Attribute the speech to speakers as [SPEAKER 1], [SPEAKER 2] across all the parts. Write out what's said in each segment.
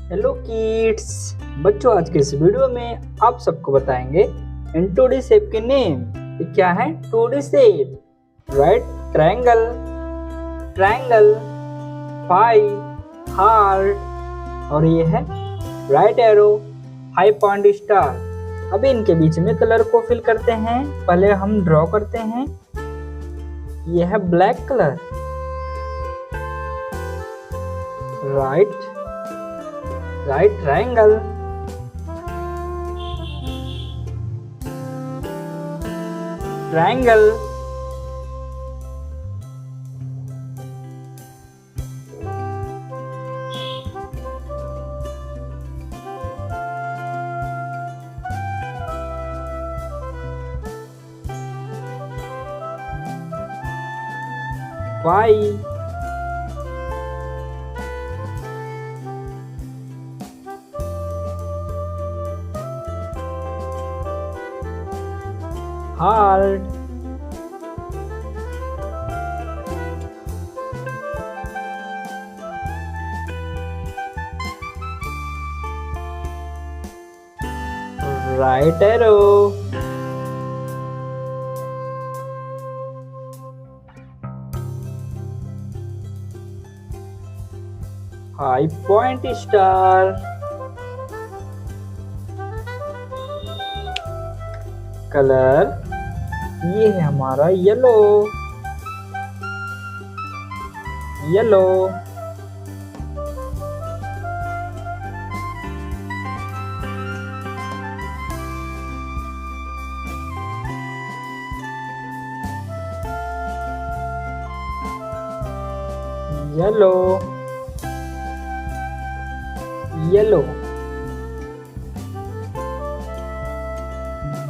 [SPEAKER 1] Hello kids. बच्चों, आज के इस वीडियो में आप सबको बताएंगे इन 2D शेप के नेम। ये क्या है? 2D shape. Right triangle, triangle, pie, heart, और ये है राइट एरो, 5 पॉइंट स्टार। अभी इनके बीच में कलर को फिल करते हैं। पहले हम ड्रॉ करते हैं। ये है black colour. Right triangle, triangle, pie, heart, right arrow, high point star, colour ये है हमारा yellow, yellow, yellow, yellow,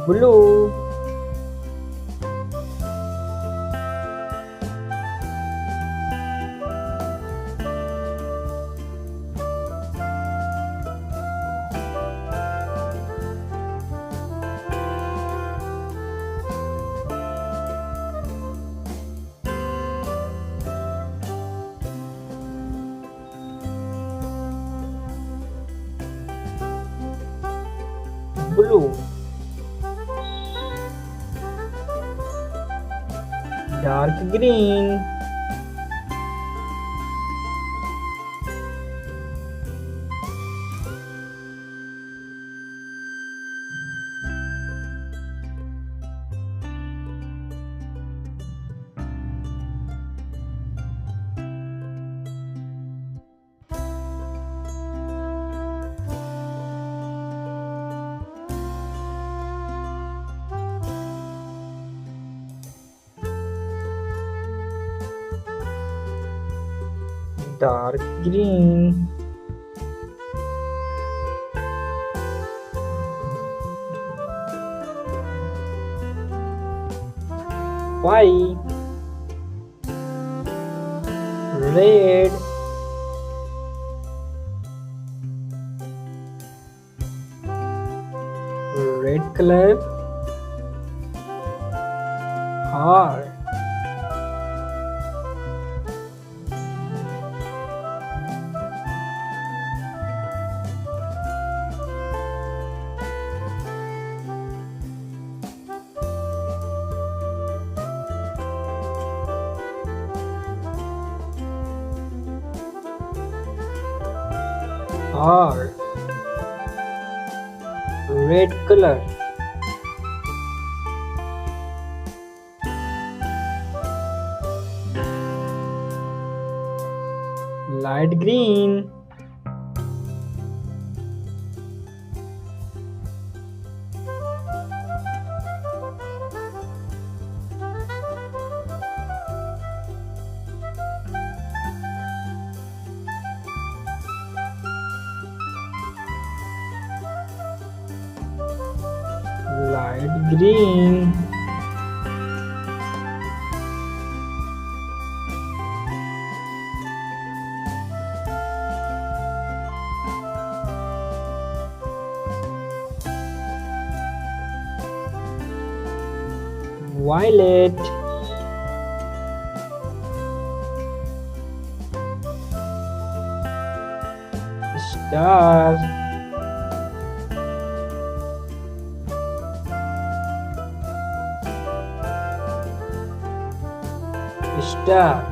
[SPEAKER 1] blue, blue, dark green, dark green, white, red, red color, heart, heart, red color, light green, light green, violet, star, star.